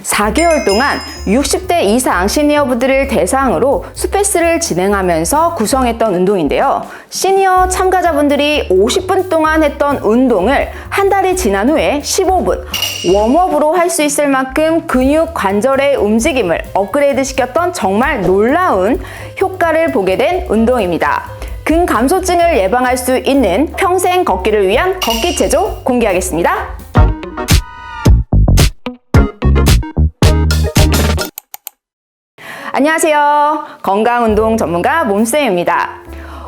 4개월 동안 60대 이상 시니어분들을 대상으로 수패스를 진행하면서 구성했던 운동인데요. 시니어 참가자분들이 50분 동안 했던 운동을 한 달이 지난 후에 15분 웜업으로 할 수 있을 만큼 근육 관절의 움직임을 업그레이드 시켰던 정말 놀라운 효과를 보게 된 운동입니다. 근감소증을 예방할 수 있는 평생 걷기를 위한 걷기 체조 공개하겠습니다. 안녕하세요. 건강운동 전문가 몸쌤입니다.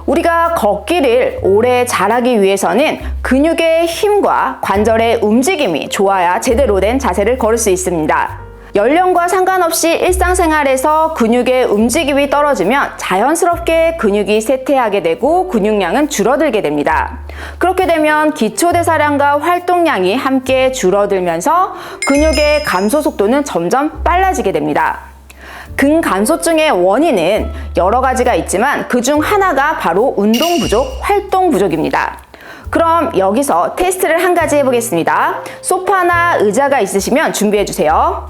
우리가 걷기를 오래 잘하기 위해서는 근육의 힘과 관절의 움직임이 좋아야 제대로 된 자세를 걸을 수 있습니다. 연령과 상관없이 일상생활에서 근육의 움직임이 떨어지면 자연스럽게 근육이 쇠퇴하게 되고 근육량은 줄어들게 됩니다. 그렇게 되면 기초대사량과 활동량이 함께 줄어들면서 근육의 감소 속도는 점점 빨라지게 됩니다. 근감소증의 원인은 여러 가지가 있지만 그중 하나가 바로 운동 부족, 활동 부족입니다. 그럼 여기서 테스트를 한 가지 해보겠습니다. 소파나 의자가 있으시면 준비해주세요.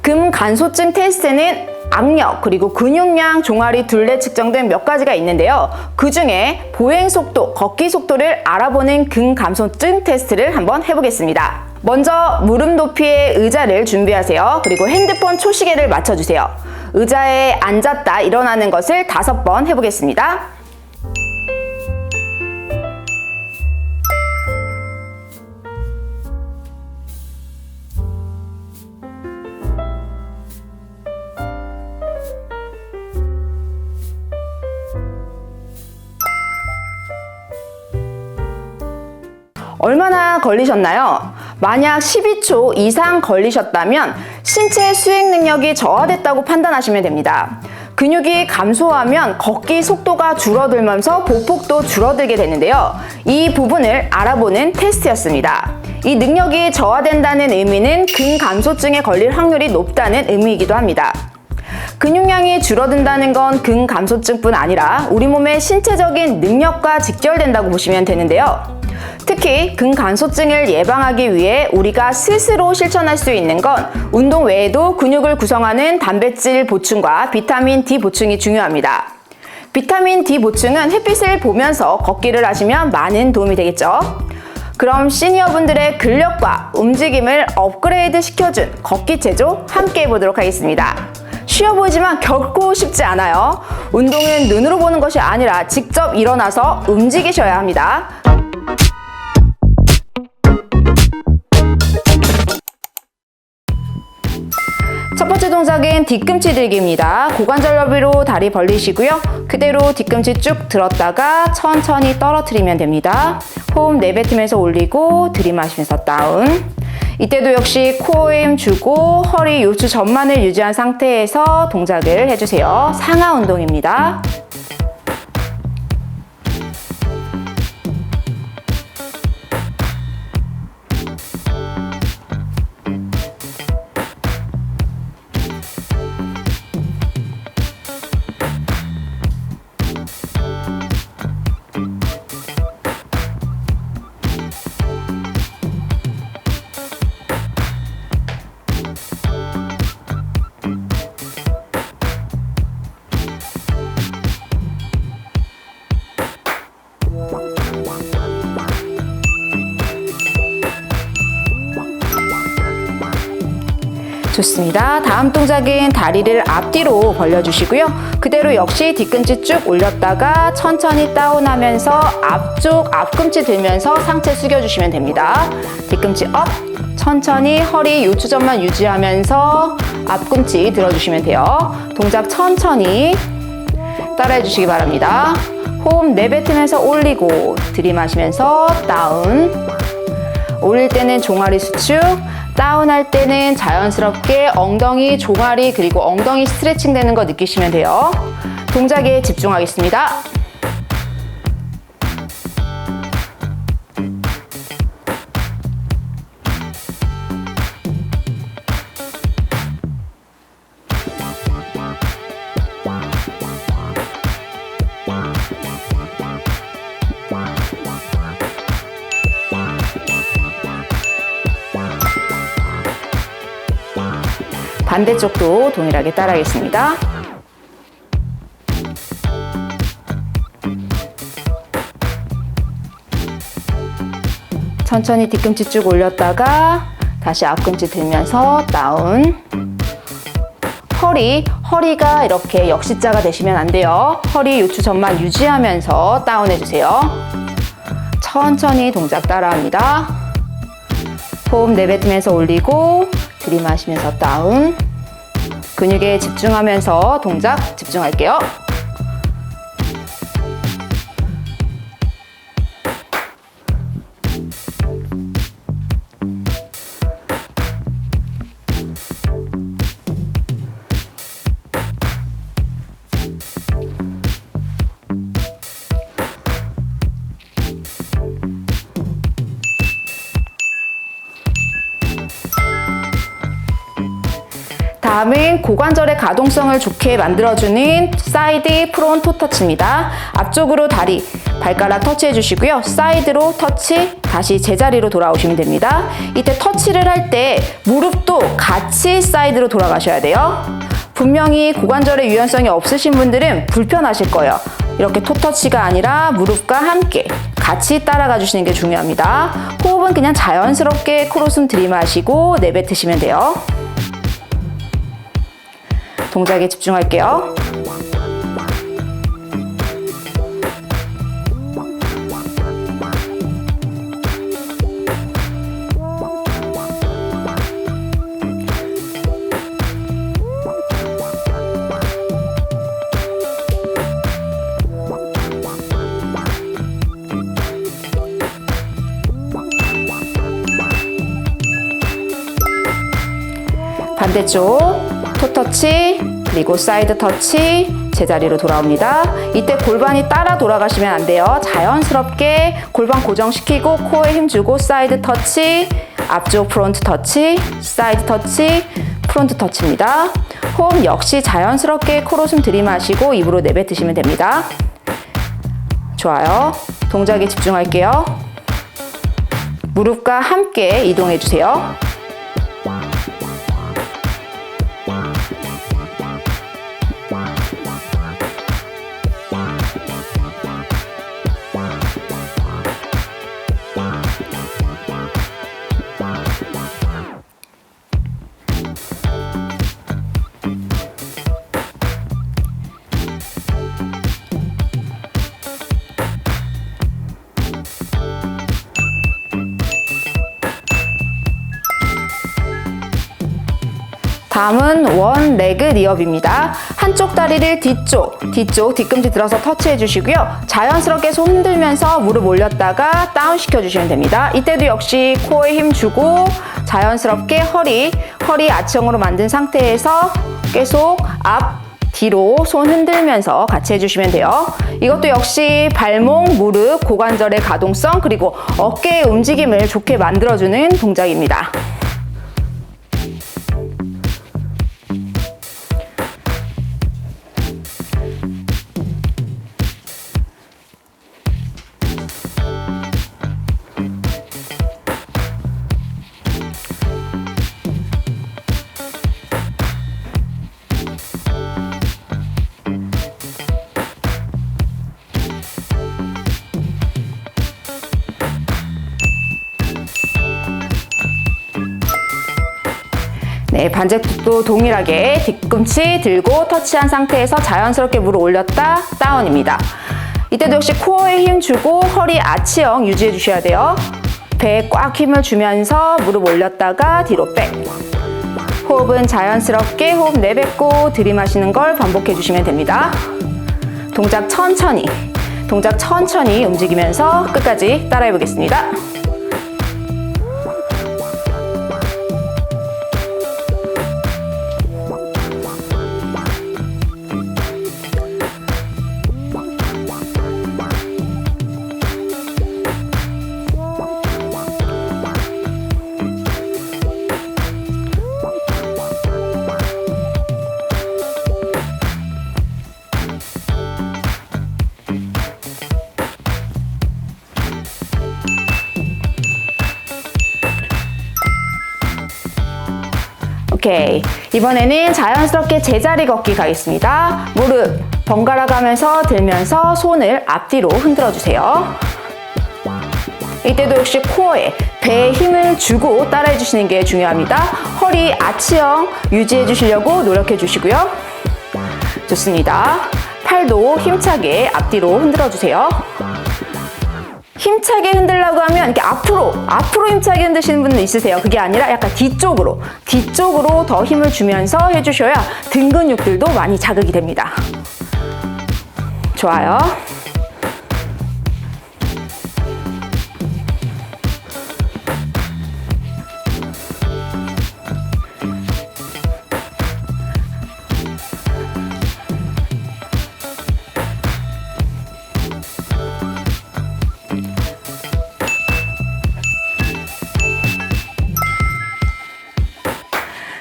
근감소증 테스트는 악력 그리고 근육량 종아리 둘레 측정된 몇 가지가 있는데요. 그 중에 보행 속도, 걷기 속도를 알아보는 근감소증 테스트를 한번 해보겠습니다. 먼저 무릎 높이의 의자를 준비하세요. 그리고 핸드폰 초시계를 맞춰주세요. 의자에 앉았다 일어나는 것을 5번 해보겠습니다. 얼마나 걸리셨나요? 만약 12초 이상 걸리셨다면 신체 수행 능력이 저하됐다고 판단하시면 됩니다. 근육이 감소하면 걷기 속도가 줄어들면서 보폭도 줄어들게 되는데요. 이 부분을 알아보는 테스트였습니다. 이 능력이 저하된다는 의미는 근감소증에 걸릴 확률이 높다는 의미이기도 합니다. 근육량이 줄어든다는 건 근감소증뿐 아니라 우리 몸의 신체적인 능력과 직결된다고 보시면 되는데요. 특히 근감소증을 예방하기 위해 우리가 스스로 실천할 수 있는 건 운동 외에도 근육을 구성하는 단백질 보충과 비타민 D 보충이 중요합니다. 비타민 D 보충은 햇빛을 보면서 걷기를 하시면 많은 도움이 되겠죠. 그럼 시니어분들의 근력과 움직임을 업그레이드 시켜준 걷기 체조 함께 해보도록 하겠습니다. 쉬워 보이지만 결코 쉽지 않아요. 운동은 눈으로 보는 것이 아니라 직접 일어나서 움직이셔야 합니다. 첫 번째 동작은 뒤꿈치 들기입니다. 고관절 너비로 다리 벌리시고요. 그대로 뒤꿈치 쭉 들었다가 천천히 떨어뜨리면 됩니다. 호흡 내뱉으면서 올리고 들이마시면서 다운. 이때도 역시 코어에 힘 주고 허리 요추 전만을 유지한 상태에서 동작을 해주세요. 상하 운동입니다. 좋습니다. 다음 동작은 다리를 앞뒤로 벌려주시고요. 그대로 역시 뒤꿈치 쭉 올렸다가 천천히 다운하면서 앞쪽 앞꿈치 들면서 상체 숙여주시면 됩니다. 뒤꿈치 업, 천천히 허리 요추점만 유지하면서 앞꿈치 들어주시면 돼요. 동작 천천히 따라해 주시기 바랍니다. 호흡 내뱉으면서 올리고 들이마시면서 다운. 올릴 때는 종아리 수축, 다운할 때는 자연스럽게 엉덩이, 종아리 그리고 엉덩이 스트레칭 되는 거 느끼시면 돼요. 동작에 집중하겠습니다. 반대쪽도 동일하게 따라하겠습니다. 천천히 뒤꿈치 쭉 올렸다가 다시 앞꿈치 들면서 다운. 허리가 이렇게 역시자가 되시면 안 돼요. 허리 요추점만 유지하면서 다운해주세요. 천천히 동작 따라합니다. 호흡 내뱉으면서 올리고 들이마시면서 다운. 근육에 집중하면서 동작 집중할게요. 다음은 고관절의 가동성을 좋게 만들어주는 사이드 프론트 터치입니다. 앞쪽으로 다리, 발가락 터치해 주시고요. 사이드로 터치, 다시 제자리로 돌아오시면 됩니다. 이때 터치를 할 때 무릎도 같이 사이드로 돌아가셔야 돼요. 분명히 고관절의 유연성이 없으신 분들은 불편하실 거예요. 이렇게 토터치가 아니라 무릎과 함께 같이 따라가 주시는 게 중요합니다. 호흡은 그냥 자연스럽게 코로숨 들이마시고 내뱉으시면 돼요. 동작에 집중할게요. 반대쪽 토터치 그리고 사이드 터치 제자리로 돌아옵니다. 이때 골반이 따라 돌아가시면 안 돼요. 자연스럽게 골반 고정시키고 코에 힘주고 사이드 터치, 앞쪽 프론트 터치, 사이드 터치, 프론트 터치입니다. 호흡 역시 자연스럽게 코로 숨 들이마시고 입으로 내뱉으시면 됩니다. 좋아요. 동작에 집중할게요. 무릎과 함께 이동해 주세요. 다음은 원 레그 리업입니다. 한쪽 다리를 뒤쪽 뒤꿈치 들어서 터치해 주시고요. 자연스럽게 손 흔들면서 무릎 올렸다가 다운 시켜주시면 됩니다. 이때도 역시 코어에 힘 주고 자연스럽게 허리 아치형으로 만든 상태에서 계속 앞, 뒤로 손 흔들면서 같이 해주시면 돼요. 이것도 역시 발목, 무릎, 고관절의 가동성 그리고 어깨의 움직임을 좋게 만들어주는 동작입니다. 네, 반대쪽도 동일하게 뒤꿈치 들고 터치한 상태에서 자연스럽게 무릎 올렸다 다운입니다. 이때도 역시 코어에 힘 주고 허리 아치형 유지해 주셔야 돼요. 배에 꽉 힘을 주면서 무릎 올렸다가 뒤로 백. 호흡은 자연스럽게 호흡 내뱉고 들이마시는 걸 반복해 주시면 됩니다. 동작 천천히 움직이면서 끝까지 따라해 보겠습니다. 오케이. 이번에는 자연스럽게 제자리 걷기 가겠습니다. 무릎 번갈아 가면서 들면서 손을 앞뒤로 흔들어 주세요. 이때도 역시 코어에 배에 힘을 주고 따라해 주시는 게 중요합니다. 허리 아치형 유지해 주시려고 노력해 주시고요. 좋습니다. 팔도 힘차게 앞뒤로 흔들어 주세요. 힘차게 흔들려고 하면 이렇게 앞으로 힘차게 흔드시는 분들 있으세요. 그게 아니라 약간 뒤쪽으로 더 힘을 주면서 해주셔야 등 근육들도 많이 자극이 됩니다. 좋아요.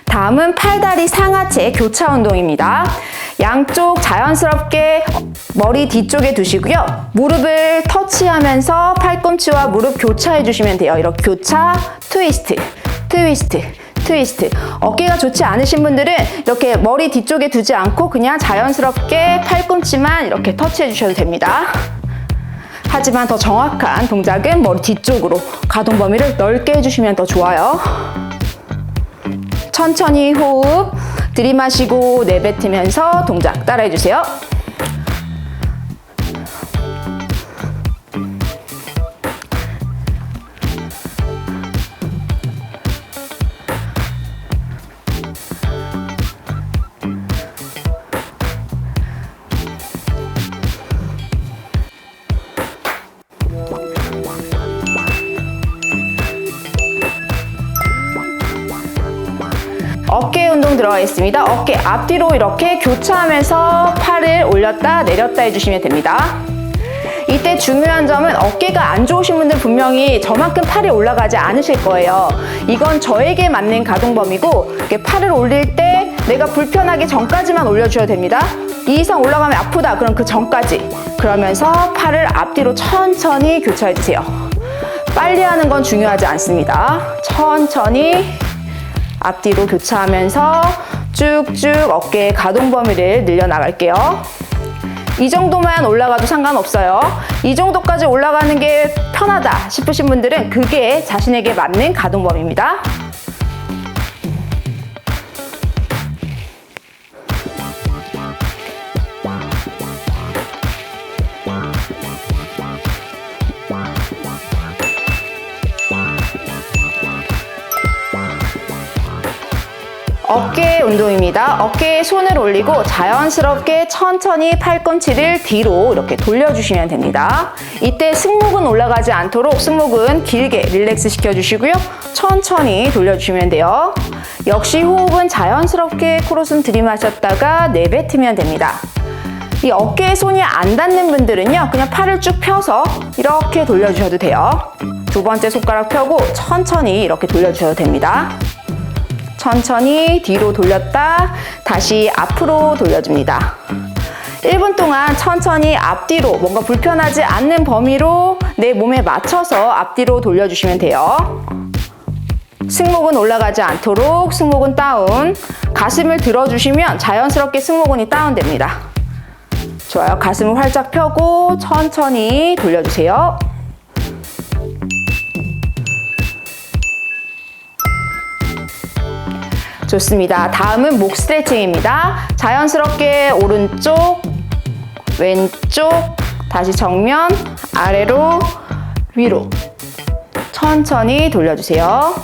다음은 팔다리 상하체 교차 운동입니다. 양쪽 자연스럽게 머리 뒤쪽에 두시고요. 무릎을 터치하면서 팔꿈치와 무릎 교차해 주시면 돼요. 이렇게 교차, 트위스트, 트위스트, 트위스트. 어깨가 좋지 않으신 분들은 이렇게 머리 뒤쪽에 두지 않고 그냥 자연스럽게 팔꿈치만 이렇게 터치해 주셔도 됩니다. 하지만 더 정확한 동작은 머리 뒤쪽으로 가동 범위를 넓게 해주시면 더 좋아요. 천천히 호흡 들이마시고 내뱉으면서 동작 따라해주세요. 어깨 운동 들어가겠습니다. 어깨 앞뒤로 이렇게 교차하면서 팔을 올렸다 내렸다 해주시면 됩니다. 이때 중요한 점은 어깨가 안 좋으신 분들 분명히 저만큼 팔이 올라가지 않으실 거예요. 이건 저에게 맞는 가동 범위고 이렇게 팔을 올릴 때 내가 불편하기 전까지만 올려주셔야 됩니다. 이 이상 올라가면 아프다. 그럼 그 전까지. 그러면서 팔을 앞뒤로 천천히 교차해주세요. 빨리 하는 건 중요하지 않습니다. 천천히 앞뒤로 교차하면서 쭉쭉 어깨의 가동 범위를 늘려나갈게요. 이 정도만 올라가도 상관없어요. 이 정도까지 올라가는 게 편하다 싶으신 분들은 그게 자신에게 맞는 가동 범위입니다. 어깨 운동입니다. 어깨에 손을 올리고 자연스럽게 천천히 팔꿈치를 뒤로 이렇게 돌려주시면 됩니다. 이때 승모근 올라가지 않도록 승모근 길게 릴렉스 시켜주시고요. 천천히 돌려주시면 돼요. 역시 호흡은 자연스럽게 코로 숨 들이마셨다가 내뱉으면 됩니다. 이 어깨에 손이 안 닿는 분들은요, 그냥 팔을 쭉 펴서 이렇게 돌려주셔도 돼요. 두 번째 손가락 펴고 천천히 이렇게 돌려주셔도 됩니다. 천천히 뒤로 돌렸다 다시 앞으로 돌려줍니다. 1분 동안 천천히 앞뒤로 뭔가 불편하지 않는 범위로 내 몸에 맞춰서 앞뒤로 돌려주시면 돼요. 승모근 올라가지 않도록 승모근 다운, 가슴을 들어주시면 자연스럽게 승모근이 다운됩니다. 좋아요. 가슴을 활짝 펴고 천천히 돌려주세요. 좋습니다. 다음은 목 스트레칭입니다. 자연스럽게 오른쪽, 왼쪽, 다시 정면, 아래로, 위로 천천히 돌려주세요.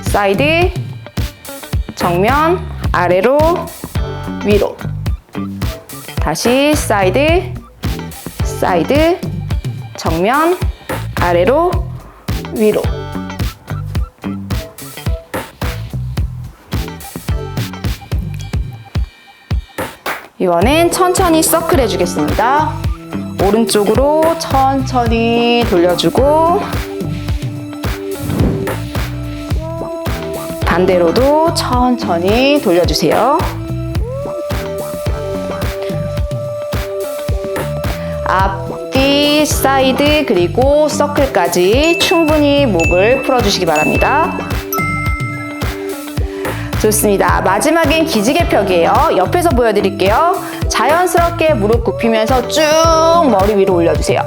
사이드, 정면, 아래로, 위로 다시 사이드, 사이드, 정면, 아래로, 위로 이번엔 천천히 서클 해주겠습니다. 오른쪽으로 천천히 돌려주고 반대로도 천천히 돌려주세요. 앞뒤, 사이드, 그리고 서클까지 충분히 목을 풀어주시기 바랍니다. 좋습니다. 마지막엔 기지개 펴기예요. 옆에서 보여드릴게요. 자연스럽게 무릎 굽히면서 쭉 머리 위로 올려주세요.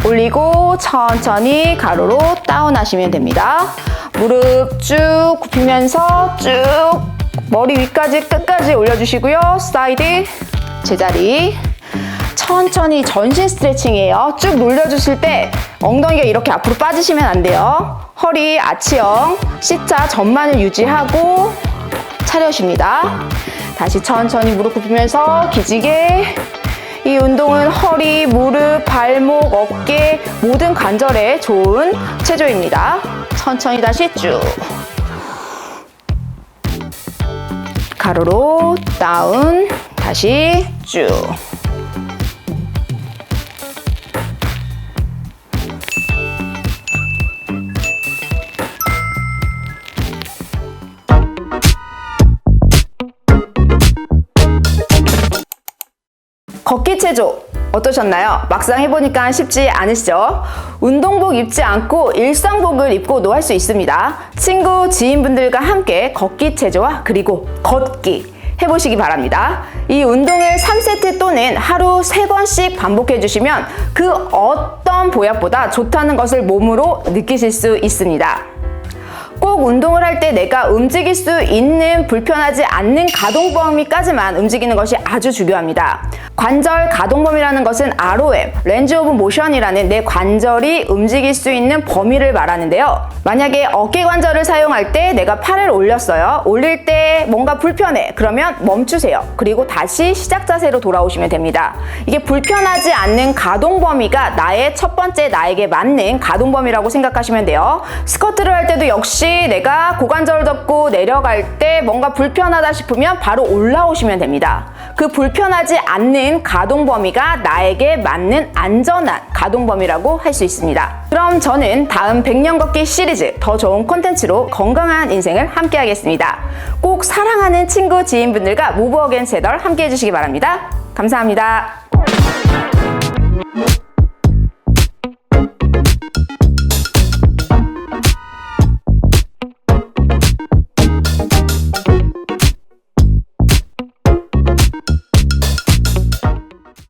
올리고 천천히 가로로 다운하시면 됩니다. 무릎 쭉 굽히면서 쭉 머리 위까지 끝까지 올려주시고요. 사이드, 제자리. 천천히 전신 스트레칭이에요. 쭉 놀려주실 때 엉덩이가 이렇게 앞으로 빠지시면 안 돼요. 허리 아치형, C자 전만을 유지하고 차렷입니다. 다시 천천히 무릎 굽히면서 기지개. 이 운동은 허리, 무릎, 발목, 어깨 모든 관절에 좋은 체조입니다. 천천히 다시 쭉. 가로로 다운, 다시 쭉. 걷기 체조 어떠셨나요? 막상 해보니까 쉽지 않으시죠? 운동복 입지 않고 일상복을 입고도 할 수 있습니다. 친구, 지인분들과 함께 걷기 체조와 그리고 걷기 해보시기 바랍니다. 이 운동을 3세트 또는 하루 3번씩 반복해 주시면 그 어떤 보약보다 좋다는 것을 몸으로 느끼실 수 있습니다. 꼭 운동을 할 때 내가 움직일 수 있는 불편하지 않는 가동 범위까지만 움직이는 것이 아주 중요합니다. 관절 가동 범위라는 것은 ROM, Range of Motion이라는 내 관절이 움직일 수 있는 범위를 말하는데요. 만약에 어깨 관절을 사용할 때 내가 팔을 올렸어요. 올릴 때 뭔가 불편해. 그러면 멈추세요. 그리고 다시 시작 자세로 돌아오시면 됩니다. 이게 불편하지 않는 가동 범위가 나의 첫 번째 나에게 맞는 가동 범위라고 생각하시면 돼요. 스쿼트를 할 때도 역시 내가 고관절을 덮고 내려갈 때 뭔가 불편하다 싶으면 바로 올라오시면 됩니다. 그 불편하지 않는 가동 범위가 나에게 맞는 안전한 가동 범위라고 할 수 있습니다. 그럼 저는 다음 100년 걷기 시리즈 더 좋은 콘텐츠로 건강한 인생을 함께 하겠습니다. 꼭 사랑하는 친구, 지인분들과 무브 어게인 채널 함께 해주시기 바랍니다. 감사합니다.